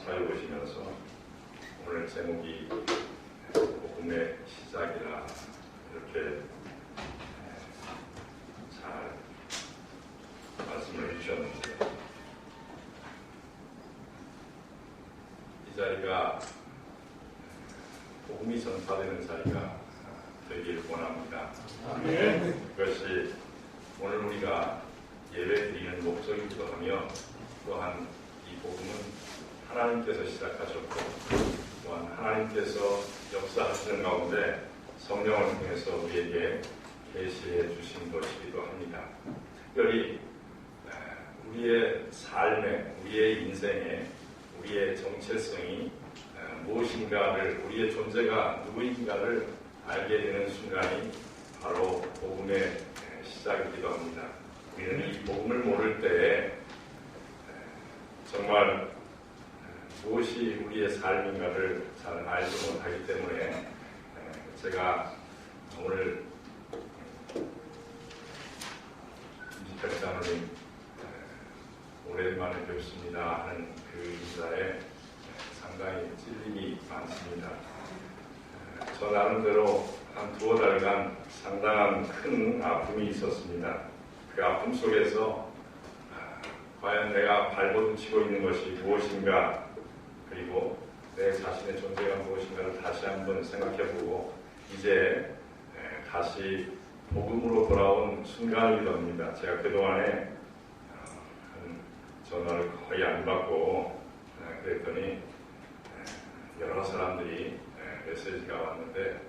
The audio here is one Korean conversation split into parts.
사회 보시면서 오늘 제목이 복음의 시작이라 이렇게 잘 말씀을 해주셨는데, 이 자리가 복음이 전파되는 자리가 되길 원합니다. 그것이 오늘 우리가 예배 드리는 목적이기도 하며, 또한 이 복음은 하나님께서 시작하셨고 또한 하나님께서 역사하시는 가운데 성령을 통해서 우리에게 계시해 주신 것이기도 합니다. 특별히 우리의 삶에, 우리의 인생에, 우리의 정체성이 무엇인가를, 우리의 존재가 누구인가를 알게 되는 순간이 바로 복음의 시작이기도 합니다. 우리는 이 복음을 모를 때에 정말 무엇이 우리의 삶인가를 잘 알지 못하기 때문에, 제가 오늘 김지택 장로님 오랜만에 뵙습니다 하는 그 인사에 상당히 찔림이 많습니다. 저 나름대로 한 두어 달간 상당한 큰 아픔이 있었습니다. 그 아픔 속에서 과연 내가 발버둥치고 있는 것이 무엇인가, 그리고 내 자신의 존재가 무엇인가를 다시 한번 생각해보고 이제 다시 복음으로 돌아온 순간이기도 합니다. 제가 그동안에 전화를 거의 안 받고 그랬더니 여러 사람들이 메시지가 왔는데,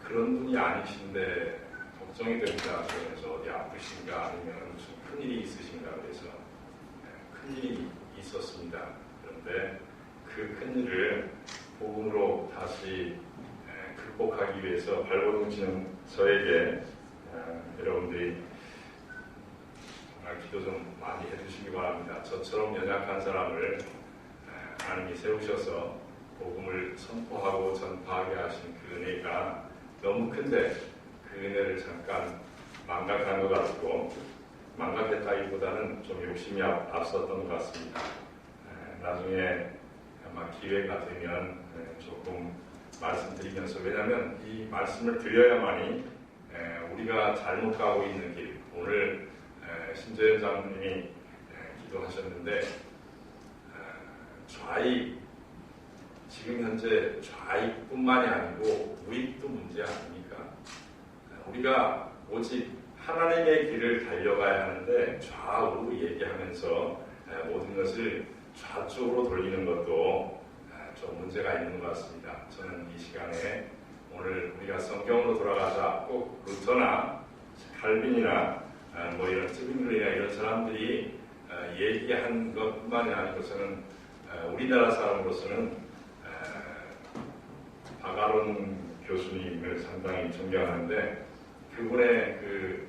그런 분이 아니신데 걱정이 됩니다. 그러면서 어디 아프신가 아니면 무슨 큰일이 있으신가 그래서 큰일이 있었습니다. 그런데 그 큰일을 복음으로 다시 극복하기 위해서 발버둥치는 저에게 여러분들이 정말 기도 좀 많이 해주시기 바랍니다. 저처럼 연약한 사람을 하나님이 세우셔서 복음을 선포하고 전파하게 하신 그 은혜가 너무 큰데, 그 은혜를 잠깐 망각한 것 같고, 망각했다기보다는 좀 욕심이 앞섰던 것 같습니다. 나중에 아마 기회가 되면 조금 말씀드리면서, 왜냐하면 이 말씀을 드려야만이 우리가 잘못 가고 있는 길, 오늘 신재현 장로님이 기도하셨는데 좌익, 지금 현재 좌익뿐만이 아니고 우익도 문제 아닙니까? 우리가 오직 하나님의 길을 달려가야 하는데 좌우로 얘기하면서 모든 것을 좌쪽으로 돌리는 것도 좀 문제가 있는 것 같습니다. 저는 이 시간에 오늘 우리가 성경으로 돌아가자, 꼭 루터나 칼빈이나 뭐 이런 스윙글이나 이런 사람들이 얘기한 것뿐만이 아니고, 저는 우리나라 사람으로서는 박아론 교수님을 상당히 존경하는데, 그분의 그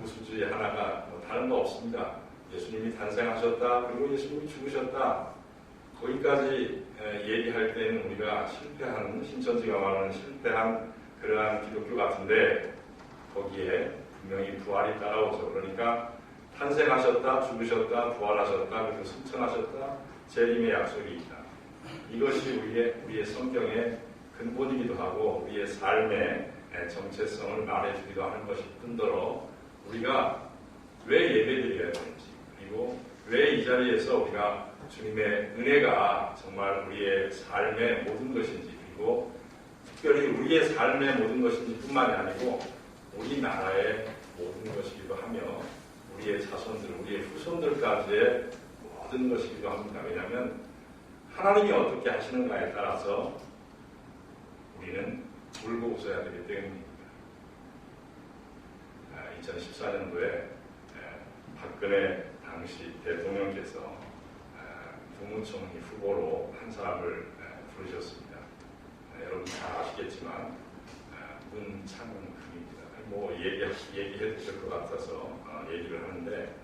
우수주의 하나가 뭐 다른 거 없습니다. 예수님이 탄생하셨다, 그리고 예수님이 죽으셨다, 거기까지 얘기할 때는 우리가 실패한, 신천지가 말하는 실패한 그러한 기독교 같은데, 거기에 분명히 부활이 따라오죠. 그러니까 탄생하셨다, 죽으셨다, 부활하셨다, 그리고 승천하셨다, 재림의 약속이 있다. 이것이 우리의 성경의 근본이기도 하고 우리의 삶의 정체성을 말해주기도 하는 것일 뿐더러, 우리가 왜 예배드려야 되는지, 그리고 왜 이 자리에서 우리가 주님의 은혜가 정말 우리의 삶의 모든 것인지, 그리고 특별히 우리의 삶의 모든 것인지 뿐만이 아니고 우리나라의 모든 것이기도 하며 우리의 자손들, 우리의 후손들까지의 모든 것이기도 합니다. 왜냐하면 하나님이 어떻게 하시는가에 따라서 우리는 울고 웃어야 되기 때문입니다. 2014년도에 박근혜 당시 대통령께서 국무총리 후보로 한 사람을 부르셨습니다. 여러분 잘 아시겠지만 문창훈입니다. 뭐 얘기해 주실 것 같아서 얘기를 하는데,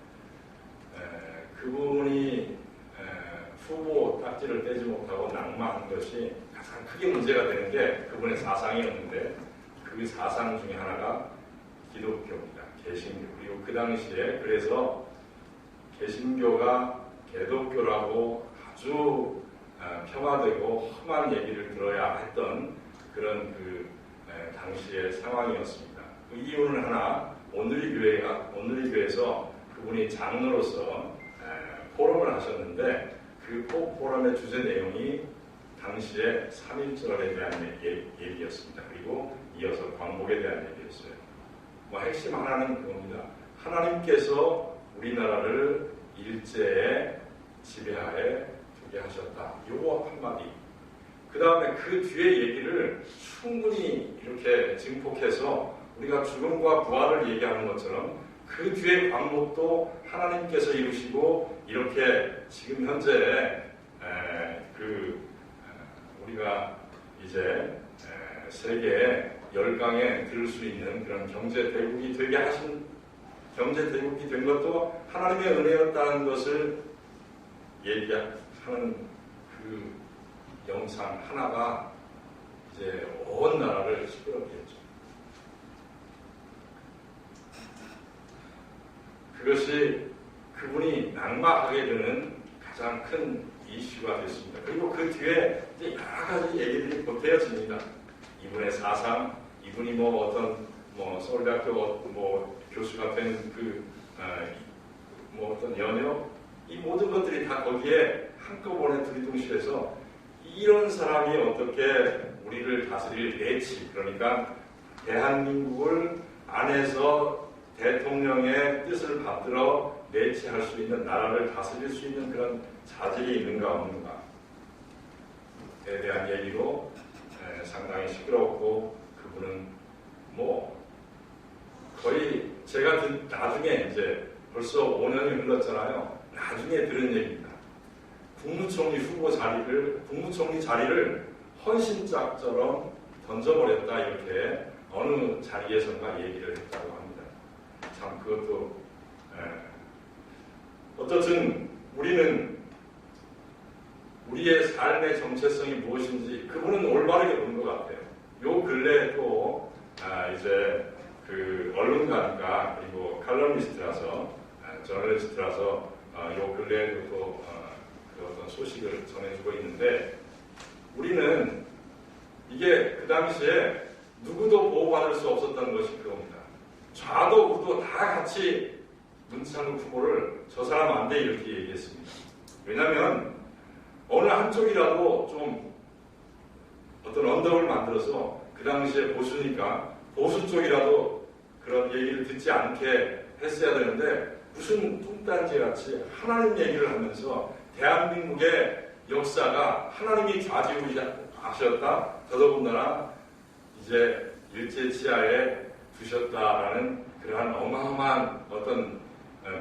그분이 후보 딱지를 떼지 못하고 낙마한 것이 가장 크게 문제가 되는 게 그분의 사상이었는데, 그 사상 중에 하나가 기독교입니다. 개신교. 그리고 그 당시에 그래서 개신교가 개독교라고 아주 폄하되고 험한 얘기를 들어야 했던 그런 당시의 상황이었습니다. 그 이유는 하나, 온누리 교회에서 그분이 장로로서 포럼을 하셨는데 그 포럼의 주제 내용이 당시에 3.1절에 대한 얘기였습니다. 그리고 이어서 광복에 대한 얘기였어요. 핵심 하나는 그겁니다. 하나님께서 우리나라를 일제의 지배하에 두게 하셨다. 요거 한마디. 그 다음에 그 뒤에 얘기를 충분히 이렇게 증폭해서 우리가 죽음과 부활을 얘기하는 것처럼 그 뒤에 광복도 하나님께서 이루시고 이렇게 지금 현재 우리가 이제 세계 열강에 들 수 있는 그런 경제 대국이 되게 하신 경제 대국이 된 것도 하나님의 은혜였다는 것을 얘기하는 그 영상 하나가 이제 온 나라를 시끄럽게 했죠. 그것이 그분이 낙마하게 되는 가장 큰 이슈가 됐습니다. 그리고 그 뒤에 이제 여러 가지 얘기들이 보태어집니다. 이분의 사상, 이분이 어떤 서울대학교 교수가 된 어떤 연역, 이 모든 것들이 다 거기에 한꺼번에 두리둥실해서 이런 사람이 어떻게 우리를 다스릴 내치, 그러니까 대한민국을 안에서 대통령의 뜻을 받들어 내치할 수 있는, 나라를 다스릴 수 있는 그런 자질이 있는가 없는가에 대한 얘기로 상당히 시끄럽고, 그분은 거의 제가 나중에 이제 벌써 5년이 흘렀잖아요. 나중에 들은 얘기입니다. 국무총리 자리를 헌신짝처럼 던져버렸다, 이렇게 어느 자리에선가 얘기를 했다고 합니다. 참 그것도 어떻든 우리는 우리의 삶의 정체성이 무엇인지 그분은 올바르게 본 것 같아요. 요 근래에 또 이제 언론가니까, 그리고 칼럼니스트라서 저널리스트라서 요 근래에도 또 어떤 소식을 전해주고 있는데, 우리는 이게 그 당시에 누구도 보호받을 수 없었다는 것이 그겁니다. 좌도 우도 다 같이 문창극 후보를 저 사람 안 돼 이렇게 얘기했습니다. 왜냐하면 어느 한쪽이라도 좀 어떤 언덕을 만들어서, 그 당시에 보수니까 보수 쪽이라도 그런 얘기를 듣지 않게 했어야 되는데, 무슨 뚱딴지같이 하나님 얘기를 하면서 대한민국의 역사가 하나님이 좌지우지하셨다, 더더군다나 이제 일제 치하에 두셨다라는 그러한 어마어마한 어떤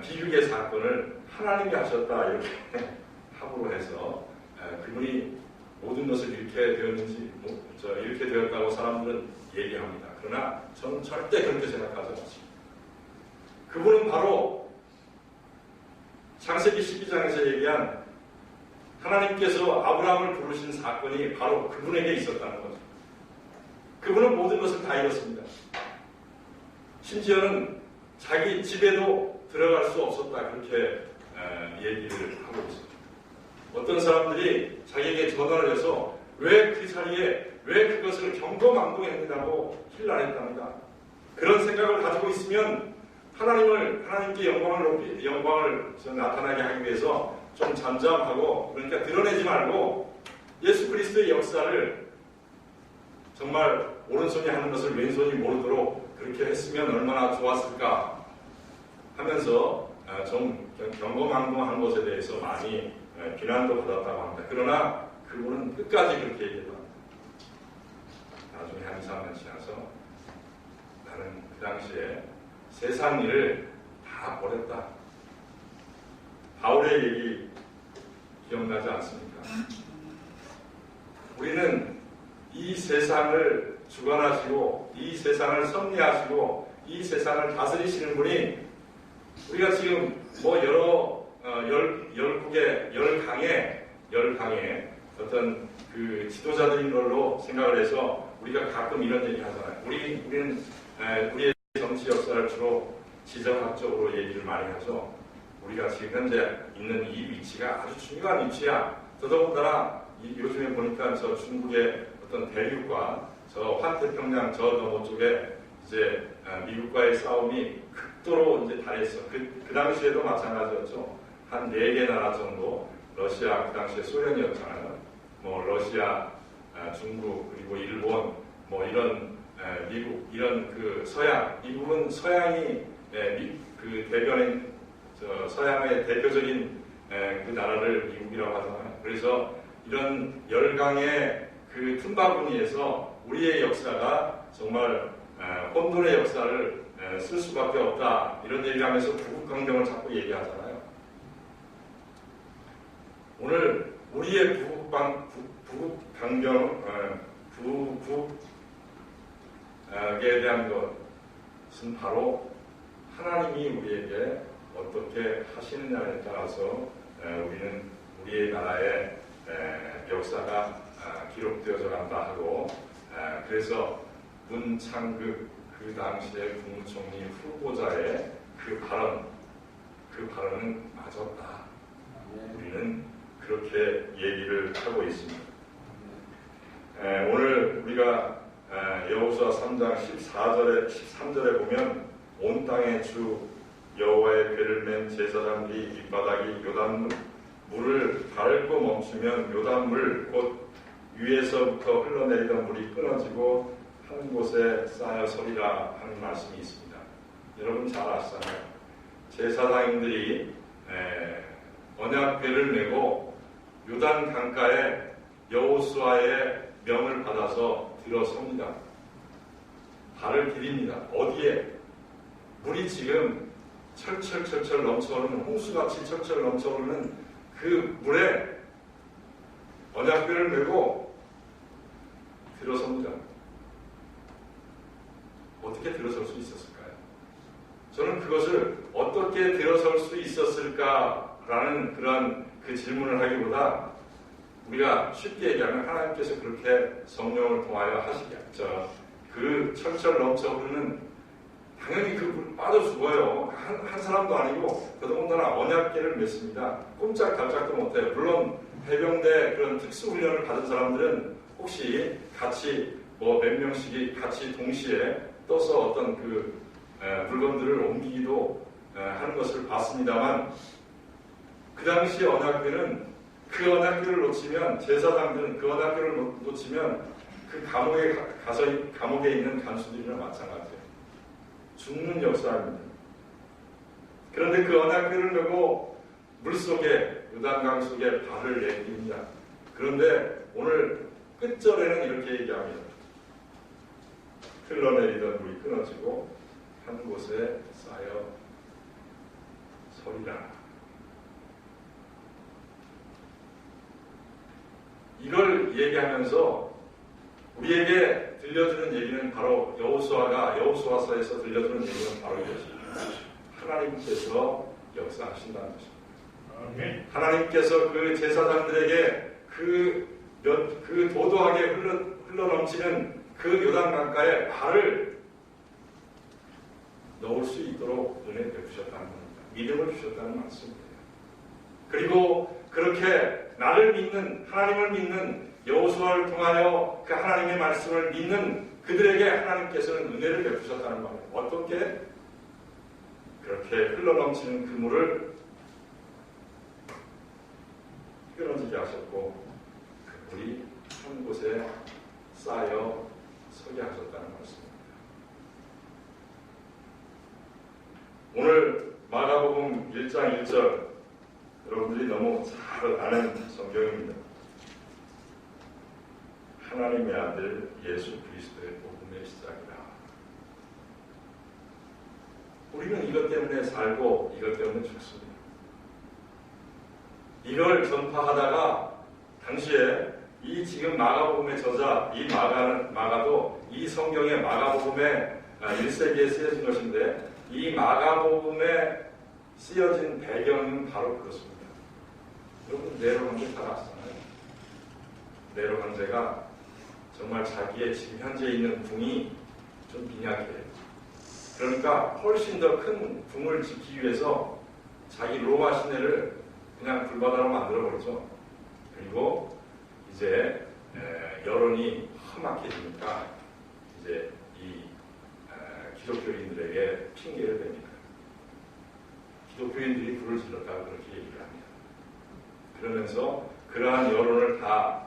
비극의 사건을 하나님이 하셨다, 이렇게 합으로 해서 그분이 모든 것을 잃게 되었는지, 잃게 되었다고 사람들은 얘기합니다. 그러나 저는 절대 그렇게 생각하지 않습니다. 그분은 바로 창세기 12장에서 얘기한 하나님께서 아브라함을 부르신 사건이 바로 그분에게 있었다는 거죠. 그분은 모든 것을 다 잃었습니다. 심지어는 자기 집에도 들어갈 수 없었다, 그렇게 얘기를 하고 있습니다. 어떤 사람들이 자기에게 전화를 해서 왜 그 자리에 왜 그것을 경거망동했느냐고 힐난했답니다. 그런 생각을 가지고 있으면 하나님께 영광을 나타나게 하기 위해서 좀 잠잠하고, 그러니까 드러내지 말고 예수 그리스도의 역사를 정말 오른손이 하는 것을 왼손이 모르도록 그렇게 했으면 얼마나 좋았을까 하면서 좀 경거망동한 것에 대해서 많이 비난도 받았다고 합니다. 그러나 그분은 끝까지 그렇게 얘기합니다. 나중에 한 2~3년 지나서 나는 그 당시에 세상 일을 다 버렸다. 바울의 얘기 기억나지 않습니까? 우리는 이 세상을 주관하시고 이 세상을 섭리하시고 이 세상을 다스리시는 분이, 우리가 지금 열 강의 어떤 그 지도자들인 걸로 생각을 해서 우리가 가끔 이런 얘기 하잖아요. 우리는 우리의 정치 역사를 주로 지정학적으로 얘기를 많이 하죠. 우리가 지금 현재 있는 이 위치가 아주 중요한 위치야. 더더군다나 요즘에 보니까 저 중국의 어떤 대륙과 저 환태평양 저 너머 쪽에 이제 미국과의 싸움이 극도로 이제 달했어. 그 당시에도 마찬가지였죠. 한 4개 나라 정도, 러시아, 그 당시에 소련이었잖아요. 뭐 러시아, 중국, 그리고 일본, 뭐 이런 미국, 이런 그 서양, 미국은 서양이 그 대변인 서양의 대표적인 그 나라를 미국이라고 하잖아요. 그래서 이런 열강의 그 틈바구니에서 우리의 역사가 정말 혼돈의 역사를 쓸 수밖에 없다. 이런 얘기를 하면서 부국강병을 자꾸 얘기하잖아요. 오늘 우리의 부국에 대한 것은 바로 하나님이 우리에게 어떻게 하시느냐에 따라서 우리는 우리의 나라의 역사가 기록되어져 간다 하고, 그래서 문창극 그 당시의 국무총리 후보자의 그 발언은 맞았다. 우리는 그렇게 얘기를 하고 있습니다. 오늘 우리가 여호수아 3장 13절에 보면 온 땅의 주 여호와의 궤를 맨 제사장들이 밑바닥이 요단물을 밟고 멈추면 요단물 곧 위에서부터 흘러내리던 물이 끊어지고 한 곳에 쌓여 서리라 하는 말씀이 있습니다. 여러분 잘 아시잖아요. 제사장님들이 언약궤를 메고 요단 강가에 여호수아의 명을 받아서 들어섭니다. 발을 디딥니다. 어디에? 물이 지금 철철철철 넘쳐오르는, 홍수같이 철철 넘쳐오르는 그 물에 언약궤를 메고 들어섭니다. 어떻게 들어설 수 있었을까요? 저는 그것을 어떻게 들어설 수 있었을까라는 그런 그 질문을 하기보다 우리가 쉽게 얘기하면 하나님께서 그렇게 성령을 통하여 하시겠죠. 그 철철 넘쳐 흐르는, 당연히 그 물 빠져 죽어요. 한 사람도 아니고 더더군다나 언약궤를 맺습니다. 꼼짝달짝도 못해요. 물론 해병대 그런 특수훈련을 받은 사람들은 혹시 같이 몇 명씩이 같이 동시에 떠서 어떤 그 물건들을 옮기기도 하는 것을 봤습니다만, 그 당시 언약궤는 그 언약궤를 놓치면, 제사장들은 그 언약궤를 놓치면 그 감옥에 있는 간수들이나 마찬가지예요. 죽는 역사입니다. 그런데 그 언약궤를 메고 물속에, 요단강 속에 발을 내딛습니다. 그런데 오늘 끝절에는 이렇게 얘기합니다. 흘러내리던 물이 끊어지고 한 곳에 쌓여 서리라. 이걸 얘기하면서 우리에게 들려주는 얘기는 바로 여호수아서에서 들려주는 얘기는 바로 이것입니다. 하나님께서 역사하신다는 것입니다. 하나님께서 그 제사장들에게 그 도도하게 흘러넘치는 그 요단강가에 발을 넣을 수 있도록 은혜 베푸셨다는 겁니다. 믿음을 주셨다는 말씀입니다. 그리고 그렇게 나를 믿는, 하나님을 믿는, 여호수아를 통하여 그 하나님의 말씀을 믿는 그들에게 하나님께서는 은혜를 베푸셨다는 말이에요. 어떻게? 그렇게 흘러넘치는 그 물을 끊어지게 하셨고 그 물이 한 곳에 쌓여 서게 하셨다는 말씀입니다. 오늘 마가복음 1장 1절, 여러분들이 너무 잘 아는 성경입니다. 하나님의 아들 예수 그리스도의 복음의 시작이다. 우리는 이것 때문에 살고 이것 때문에 죽습니다. 이걸 전파하다가 당시에 이 지금 마가복음의 저자, 이 마가도 이 성경의 마가복음의 1세기에 쓰여진 것인데, 이 마가복음에 쓰여진 배경은 바로 그렇습니다. 여러분, 네로 황제 잘 아시잖아요. 네로 황제가 정말 자기의 지금 현재 있는 궁이 좀 빈약해요. 그러니까 훨씬 더 큰 궁을 짓기 위해서 자기 로마 시내를 그냥 불바다로 만들어버리죠. 그리고 이제 여론이 험악해지니까 이제 이 기독교인들에게 핑계를 댑니다. 기독교인들이 불을 질렀다고 그렇게 얘기를 합니다. 그러면서 그러한 여론을 다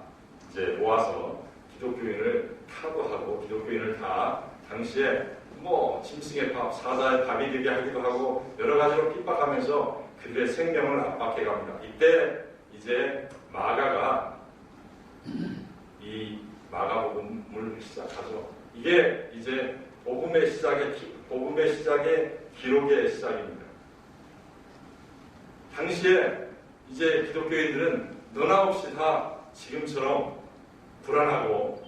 이제 모아서 기독교인을 타도하고 기독교인을 다 당시에 뭐 짐승의 밥, 사자의 밥이 되게 하기도 하고 여러 가지로 핍박하면서 그들의 생명을 압박해 갑니다. 이때 이제 마가가 이 마가복음을 시작하죠. 이게 이제 복음의 시작의 기록의 시작입니다. 당시에 이제 기독교인들은 너나 없이 다 지금처럼 불안하고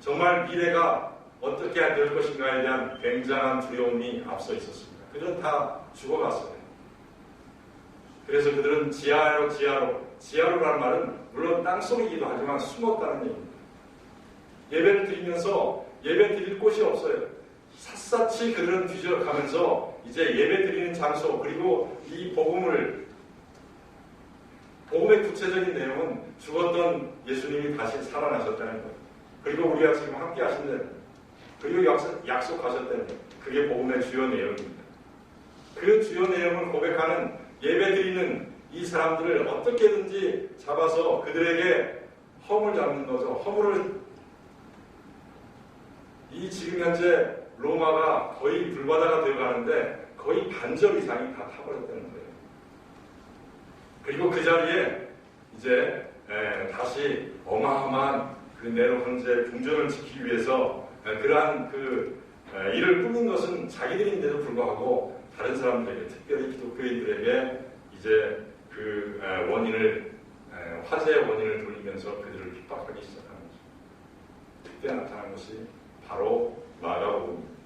정말 미래가 어떻게 될 것인가에 대한 굉장한 두려움이 앞서 있었습니다. 그들은 다 죽어갔어요. 그래서 그들은 지하로라는 말은 물론 땅속이기도 하지만 숨었다는 얘기입니다. 예배를 드리면서 예배 드릴 곳이 없어요. 샅샅이 그들은 뒤져가면서 이제 예배 드리는 장소 그리고 이 복음의 구체적인 내용은 죽었던 예수님이 다시 살아나셨다는 거예요. 그리고 우리가 지금 함께 하신다는 그리고 약속하셨다는 거예요. 그게 복음의 주요 내용입니다. 그 주요 내용을 고백하는 예배 드리는 이 사람들을 어떻게든지 잡아서 그들에게 허물 잡는 거죠. 허물을 이 지금 현재 로마가 거의 불바다가 되어가는데 거의 반절 이상이 다 타버렸다는 거예요. 그리고 그 자리에 이제 다시 어마어마한 그 네로 황제의 궁전을 지키기 위해서 그러한 그 일을 꾸민 것은 자기들인데도 불구하고 다른 사람들에게 특별히 기독교인들에게 이제 그 화제의 원인을 돌리면서 그들을 핍박하기 시작하는 거죠. 그때 나타난 것이 바로 마가복음입니다.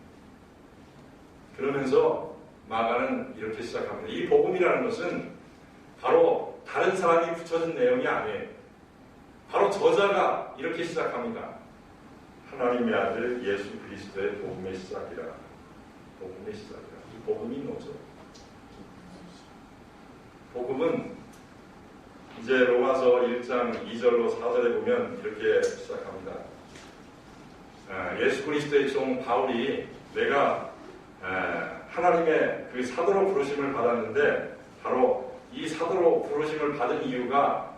그러면서 마가는 이렇게 시작합니다. 이 복음이라는 것은 바로 다른 사람이 붙여준 내용이 아니에요. 바로 저자가 이렇게 시작합니다. 하나님의 아들 예수 그리스도의 복음의 시작이라. 복음의 시작이라. 이 복음이 뭐죠? 복음은 이제 로마서 1장 2절로 4절에 보면 이렇게 시작합니다. 예수 그리스도의 종 바울이 내가 하나님의 그 사도로 부르심을 받았는데 바로 이 사도로 부르심을 받은 이유가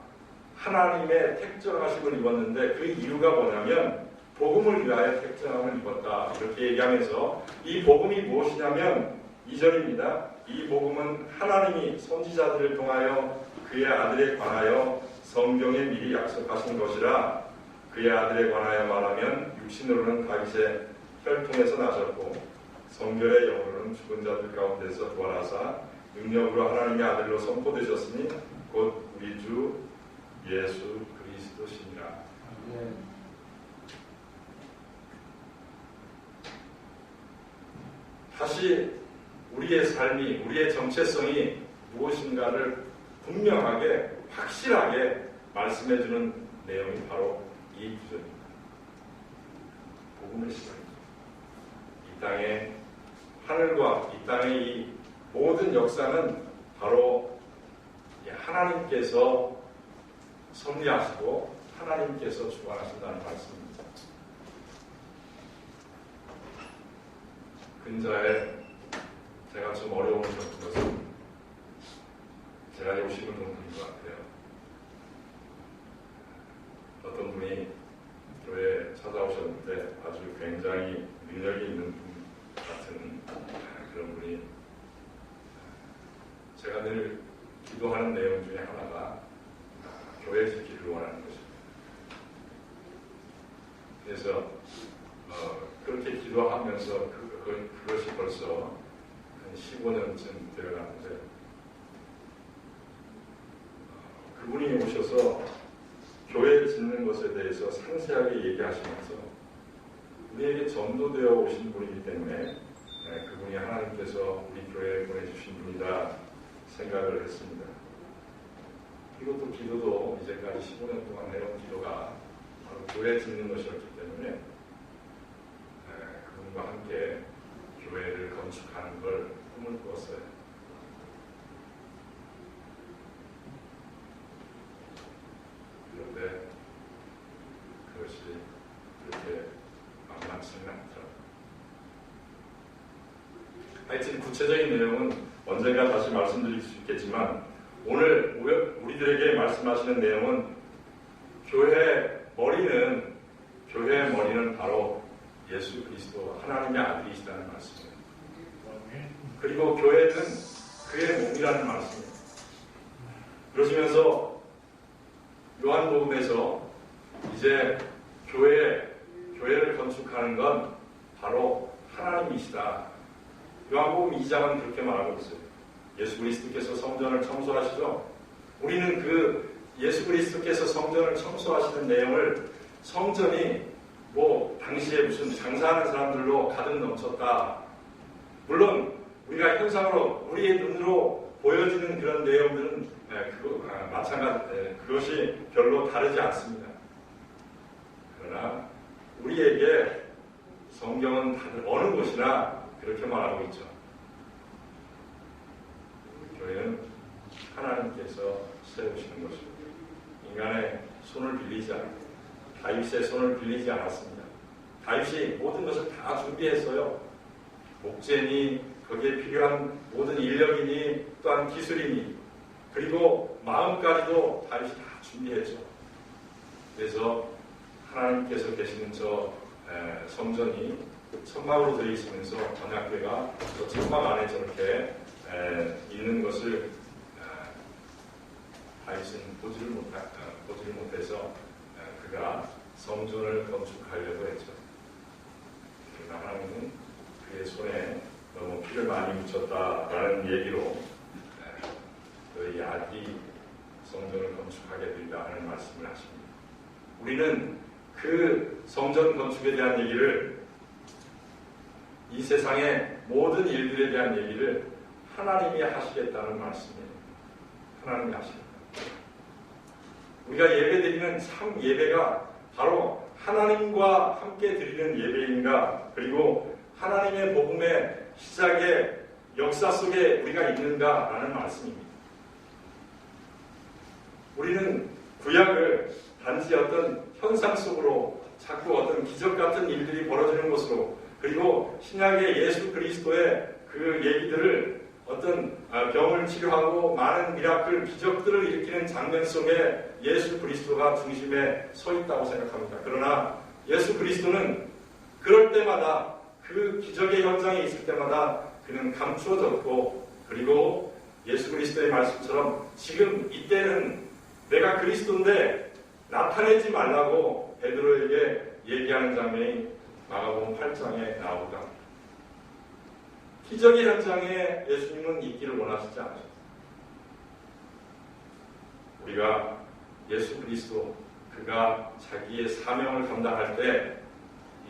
하나님의 택정하심을 입었는데 그 이유가 뭐냐면 복음을 위하여 택정함을 입었다. 이렇게 얘기하면서 이 복음이 무엇이냐면 2절입니다. 이 복음은 하나님이 선지자들을 통하여 그의 아들에 관하여 성경에 미리 약속하신 것이라. 그의 아들에 관하여 말하면 육신으로는 다윗의 혈통에서 나셨고 성결의 영으로는 죽은 자들 가운데서 부활하사 능력으로 하나님의 아들로 선포되셨으니 곧 우리 주 예수 그리스도시니라. 다시 우리의 삶이 우리의 정체성이 무엇인가를 분명하게 확실하게 말씀해주는 내용이 바로 이 구절입니다. 복음의 시작입니다. 이 땅에 하늘과 이 땅의 이 모든 역사는 바로 하나님께서 섭리하시고 하나님께서 주관하신다는 말씀입니다. 근자에 제가 좀 어려움을 겪은 것은 제가 욕심을 좀 부린 것 같아요. 어떤 분이 교회에 찾아오셨는데 아주 굉장히 능력이 있는 분 같은 그런 분이 제가 늘 기도하는 내용 중에 하나가 교회 짓기를 원하는 것입니다. 그래서 그렇게 기도하면서 그것이 벌써 한 15년쯤 되어가는데 그분이 오셔서 교회를 짓는 것에 대해서 상세하게 얘기하시면서 우리에게 전도되어 오신 분이기 때문에 그분이 하나님께서 우리 교회에 보내주신 분이다 생각을 했습니다. 그리고 또 기도도 이제까지 15년 동안 해온 기도가 바로 교회 짓는 것이었기 때문에 그분과 함께 교회를 건축하는 걸 꿈을 꾸었어요. 그런데 구체적인 내용은 언젠가 다시 말씀드릴 수 있겠지만 오늘 우리들에게 말씀하시는 내용은 교회의 머리는 바로 예수 그리스도 하나님의 아들이시다는 말씀이에요. 그리고 교회는 그의 몸이라는 말씀이에요. 그러시면서 요한복음에서 이제 교회를 건축하는 건 바로 하나님이시다. 요한복음 2장은 그렇게 말하고 있어요. 예수 그리스도께서 성전을 청소하시죠. 우리는 그 예수 그리스도께서 성전을 청소하시는 내용을 성전이 당시에 무슨 장사하는 사람들로 가득 넘쳤다. 물론 우리가 현상으로 우리의 눈으로 보여지는 그런 내용들은 마찬가지, 그것이 별로 다르지 않습니다. 그러나 우리에게 성경은 다들 어느 곳이나 그렇게 말하고 있죠. 교회는 하나님께서 세우시는 것입니다. 인간의 손을 빌리지 않고 다윗의 손을 빌리지 않았습니다. 다윗이 모든 것을 다 준비했어요. 목재니 거기에 필요한 모든 인력이니 또한 기술이니 그리고 마음까지도 다윗이 다 준비했죠. 그래서 하나님께서 계시는 저 성전이 천막으로 되어 있으면서 언약궤가 저 천막 안에 저렇게 있는 것을 다윗은 보지를 못해서 그가 성전을 건축하려고 했죠. 그러나 하나님은 그의 손에 너무 피를 많이 묻혔다라는 얘기로 너희 아들이 성전을 건축하게 되리라 하는 말씀을 하십니다. 우리는 그 성전 건축에 대한 얘기를 이 세상의 모든 일들에 대한 얘기를 하나님이 하시겠다는 말씀이에요. 하나님이 하시겠다. 우리가 예배드리는 참 예배가 바로 하나님과 함께 드리는 예배인가, 그리고 하나님의 복음의 시작의 역사 속에 우리가 있는가라는 말씀입니다. 우리는 구약을 단지 어떤 현상 속으로 자꾸 어떤 기적 같은 일들이 벌어지는 것으로, 그리고 신약의 예수 그리스도의 그 얘기들을 어떤 병을 치료하고 많은 미라클, 기적들을 일으키는 장면 속에 예수 그리스도가 중심에 서 있다고 생각합니다. 그러나 예수 그리스도는 그럴 때마다 그 기적의 현장에 있을 때마다 그는 감추어졌고, 그리고 예수 그리스도의 말씀처럼 지금 이때는 내가 그리스도인데 나타내지 말라고 베드로에게 얘기하는 장면이 마가복음 8장에 나오다. 기적의 현장에 예수님은 있기를 원하시지 않으셨습니다. 우리가 예수 그리스도, 그가 자기의 사명을 감당할 때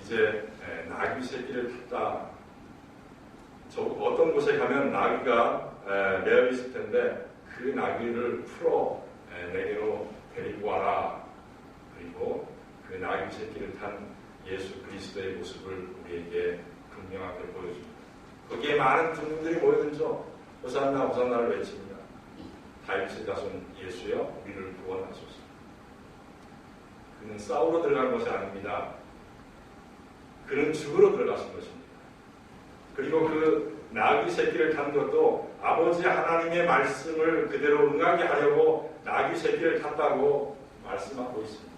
이제 나귀 새끼를 탔다. 어떤 곳에 가면 나귀가 매여 있을 텐데 그 나귀를 풀어 내게로 데리고 와라. 그리고 그 나귀 새끼를 탄 예수 그리스도의 모습을 우리에게 분명하게 보여줍니다. 거기에 많은 군중들이 모여들죠. 호산나 호산나를 외칩니다. 다윗의 자손 예수여 우리를 구원하소서. 그는 싸우러 들어간 것이 아닙니다. 그는 죽으러 들어가신 것입니다. 그리고 그 나귀 새끼를 탄 것도 아버지 하나님의 말씀을 그대로 응하게 하려고 나귀 새끼를 탔다고 말씀하고 있습니다.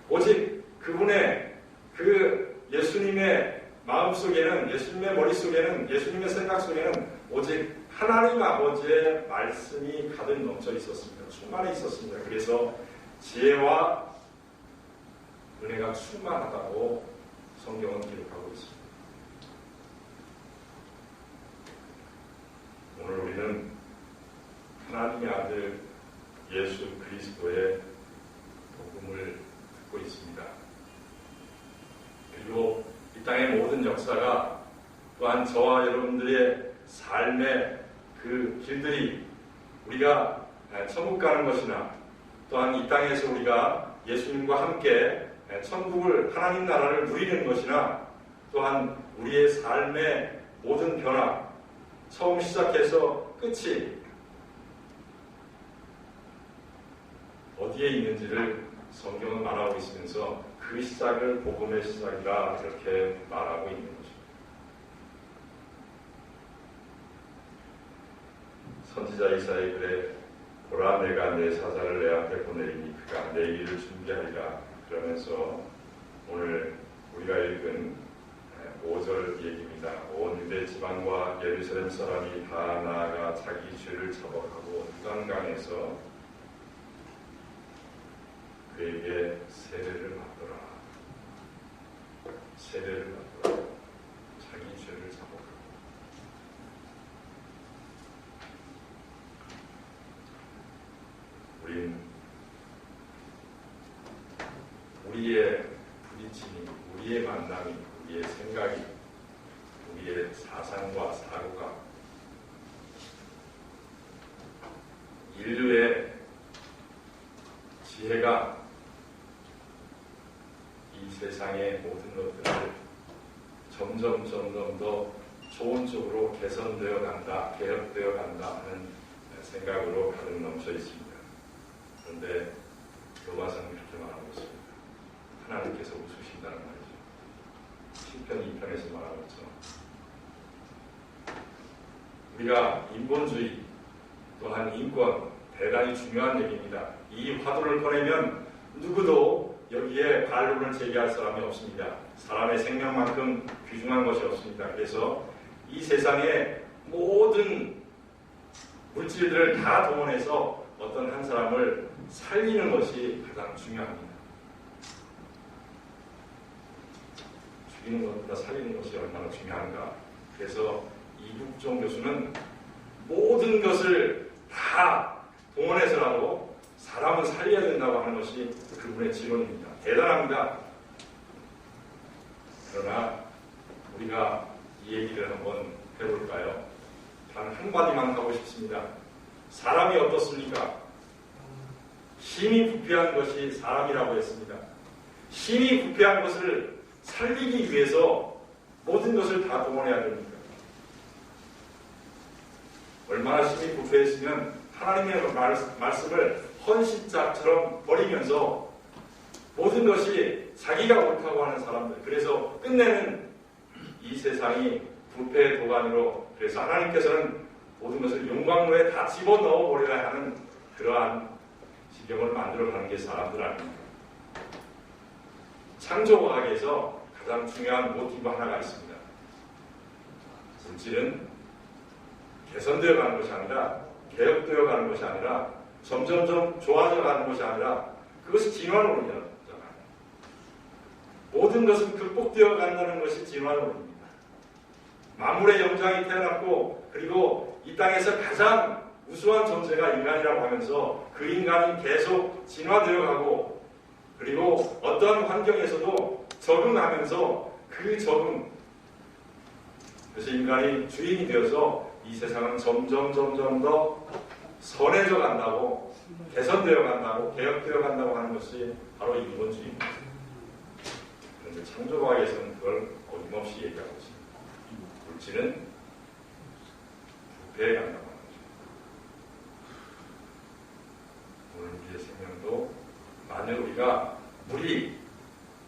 오직 그분의 그 예수님의 마음속에는, 예수님의 머릿속에는, 예수님의 생각 속에는 오직 하나님 아버지의 말씀이 가득 넘쳐 있었습니다. 충만해 있었습니다. 그래서 지혜와 은혜가 충만하다고 성경은 기록하고 있습니다. 오늘 우리는 하나님의 아들 예수 그리스도의 복음을 듣고 있습니다. 그리고 이 땅의 모든 역사가, 또한 저와 여러분들의 삶의 그 길들이 우리가 천국 가는 것이나, 또한 이 땅에서 우리가 예수님과 함께 천국을, 하나님 나라를 누리는 것이나, 또한 우리의 삶의 모든 변화, 처음 시작해서 끝이 어디에 있는지를 성경은 말하고 있으면서 그 시작을 복음의 시작이다 이렇게 말하고 있는 것입니다. 선지자 이사야의 글에 보라 내가 내 사자를 내 앞에 보내리니 그가 내 일을 준비하리라 그러면서 오늘 우리가 읽은 5절 얘기입니다. 온 유대 지방과 예루살렘 사람이 다 나아가 자기 죄를 자복하고 누간강에서 그에게 세례를 받더라. 세례를 받더라. 자기 죄를 자복하고. 우리의 부딪힘이, 우리의 만남이, 우리의 생각이, 우리의 사상과 사고가 인류의 지혜가 이 세상의 모든 것들을 점점 더 좋은 쪽으로 개선되어 간다, 개혁되어 간다 하는 생각으로 가득 넘쳐 있습니다. 그런데 교과서는 그렇게 말하고 있습니다. 하나님께서 웃으신다는 말이죠. 시편 2편에서 말하고 있죠. 우리가 인본주의 또한 인권 대단히 중요한 얘기입니다. 이 화두를 꺼내면 누구도 여기에 반론을 제기할 사람이 없습니다. 사람의 생명만큼 귀중한 것이 없습니다. 그래서 이 세상의 모든 물질들을 다 동원해서 어떤 한 사람을 살리는 것이 가장 중요합니다. 죽이는 것보다 살리는 것이 얼마나 중요한가. 그래서 이국종 교수는 모든 것을 다 동원해서라도 사람을 살려야 된다고 하는 것이 그분의 지론입니다. 대단합니다. 그러나 우리가 이 얘기를 한번 해볼까요? 단 한마디만 하고 싶습니다. 사람이 어떻습니까? 힘이 부패한 것이 사람이라고 했습니다. 힘이 부패한 것을 살리기 위해서 모든 것을 다 동원해야 됩니다. 얼마나 힘이 부패했으면 하나님의 말씀을 헌신짝처럼 버리면서 모든 것이 자기가 옳다고 하는 사람들, 그래서 끝내는 이 세상이 부패의 도가니로, 그래서 하나님께서는 모든 것을 용광로에 다 집어넣어 버려야 하는 그러한 지경을 만들어가는 게 사람들 아닙니까? 창조과학에서 가장 중요한 모티브 하나가 있습니다. 물질은 개선되어 가는 것이 아니라, 개혁되어 가는 것이 아니라, 점점점 좋아져 가는 것이 아니라, 그것이 진화론이잖아요. 모든 것은 극복되어 간다는 것이 진화론입니다. 만물의 영장이 태어났고, 그리고 이 땅에서 가장 우수한 존재가 인간이라고 하면서 그 인간이 계속 진화되어 가고, 그리고 어떤 환경에서도 적응하면서 그 적응, 그래서 인간이 주인이 되어서 이 세상은 점점 더 선해져 간다고, 개선되어 간다고, 개혁되어 간다고 하는 것이 바로 인본주의입니다. 그런데 창조과학에서는 그걸 어김없이 얘기하고 있습니다. 물질은 부패해 간다고 하는 것입니다. 오늘 우리의 생명도 만약 우리가 물이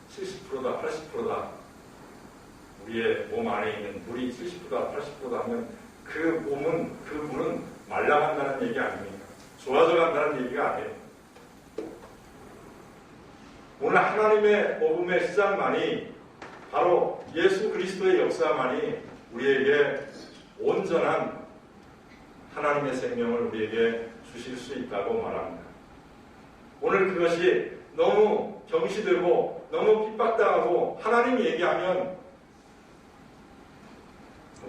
70%다, 80%다, 우리의 몸 안에 있는 물이 70%다, 80%다 하면 그 물은 말라간다는 얘기 아닙니까? 좋아져 간다는 얘기가 아니에요. 오늘 하나님의 복음의 시작만이, 바로 예수 그리스도의 역사만이 우리에게 온전한 하나님의 생명을 우리에게 주실 수 있다고 말합니다. 오늘 그것이 너무 경시되고 너무 핍박당하고, 하나님이 얘기하면,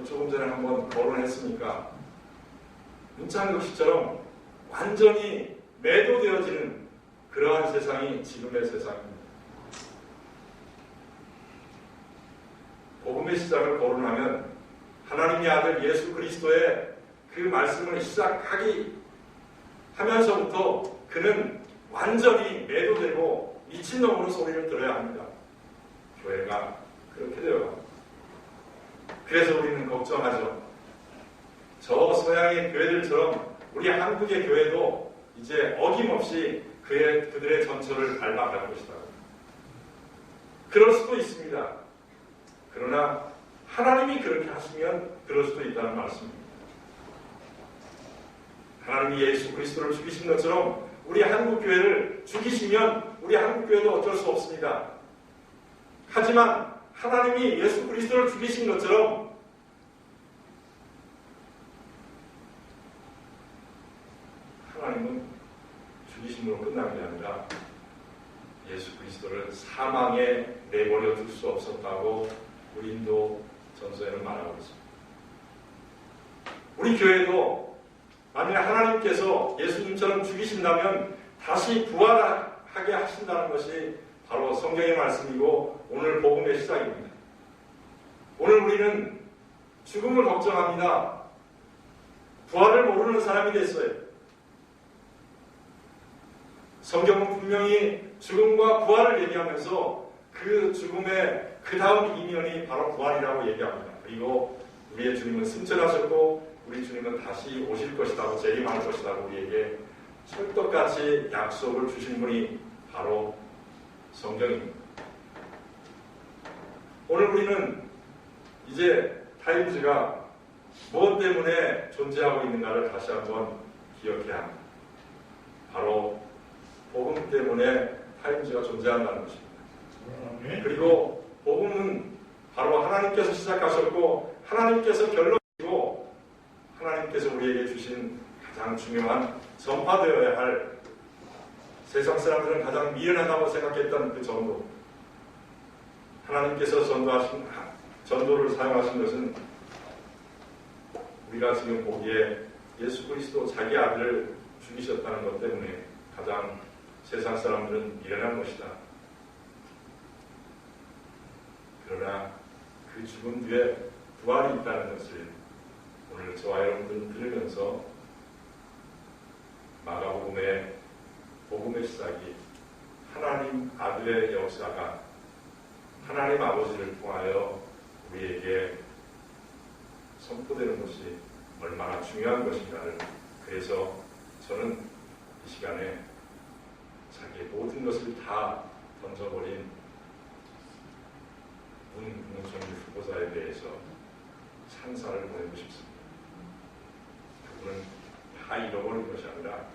조금 전에 한번 거론했으니까 문창극시처럼 완전히 매도되어지는 그러한 세상이 지금의 세상입니다. 복음의 시작을 거론하면 하나님의 아들 예수 그리스도의 그 말씀을 시작하기 하면서부터 그는 완전히 매도되고 미친놈으로 소리를 들어야 합니다. 교회가 그렇게 되어갑니다. 그래서 우리는 걱정하죠. 저 서양의 교회들처럼 우리 한국의 교회도 이제 어김없이 그들의 전철을 밟아갈 것이다. 그럴 수도 있습니다. 그러나 하나님이 그렇게 하시면 그럴 수도 있다는 말씀입니다. 하나님이 예수 그리스도를 죽이신 것처럼 우리 한국교회를 죽이시면 우리 한국교회도 어쩔 수 없습니다. 하지만 하나님이 예수 그리스도를 죽이신 것처럼 하나님은 죽이심으로 끝난 게 아니라 예수 그리스도를 사망에 내버려 둘 수 없었다고 고린도 전서에는 말하고 있습니다. 우리 교회도 만약 하나님께서 예수님처럼 죽이신다면 다시 부활하게 하신다는 것이 바로 성경의 말씀이고 오늘 복음의 시작입니다. 오늘 우리는 죽음을 걱정합니다. 부활을 모르는 사람이 됐어요. 성경은 분명히 죽음과 부활을 얘기하면서 그 죽음의 그 다음 이면이 바로 부활이라고 얘기합니다. 그리고 우리의 주님은 승천하셨고 우리 주님은 다시 오실 것이라고 재림할 것이라고 우리에게 철떡같이 약속을 주신 분이 바로 성경입니다. 오늘 우리는 이제 타임즈가 무엇 때문에 존재하고 있는가를 다시 한번 기억해야 합니다. 바로 복음 때문에 타임즈가 존재한다는 것입니다. 그리고 복음은 바로 하나님께서 시작하셨고 하나님께서 결론이고 하나님께서 우리에게 주신 가장 중요한 전파되어야 할 세상 사람들은 가장 미련하다고 생각했던 그 전도. 하나님께서 전도를 사용하신 것은 우리가 지금 보기에 예수 그리스도 자기 아들을 죽이셨다는 것 때문에 가장 세상 사람들은 미련한 것이다. 그러나 그 죽음 뒤에 부활이 있다는 것을 오늘 저와 여러분들은 들으면서 마가복음의 복음의 시작이 하나님 아들의 역사가 하나님 아버지를 통하여 우리에게 선포되는 것이 얼마나 중요한 것인가를 그래서 저는 이 시간에 자기의 모든 것을 다 던져버린 문무총 후보자에 대해서 찬사를 보내고 싶습니다. 그분은 다 잃어버린 것이 아니라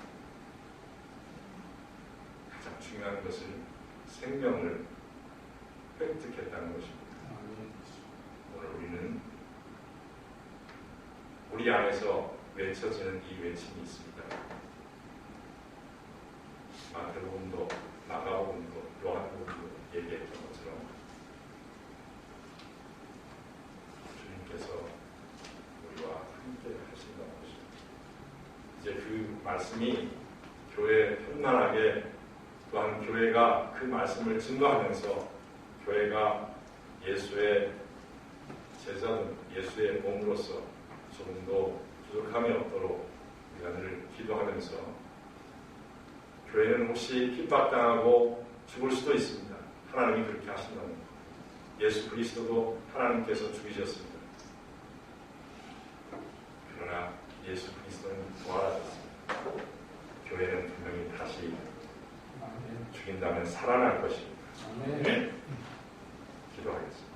가장 중요한 것을 생명을 획득했다는 것입니다. 오늘 우리는 우리 안에서 외쳐지는 이 외침이 있습니다. 마태복음도 마가복음도 요한복음도 얘기했던 것처럼 주님께서 우리와 함께 하신다는 것입니다. 이제 그 말씀이 교회에 편만하게 또한 교회가 그 말씀을 증거하면서 교회가 예수의 제자는 예수의 몸으로서 조금도 부족함이 없도록 우리가 늘 기도하면서 교회는 혹시 핍박당하고 죽을 수도 있습니다. 하나님이 그렇게 하신다면 예수 그리스도도 하나님께서 죽이셨습니다. 그러나 예수 그리스도는 부활하셨습니다. 교회는 분명히 다시 죽인다면 살아날 것입니다. 기도하겠습니다.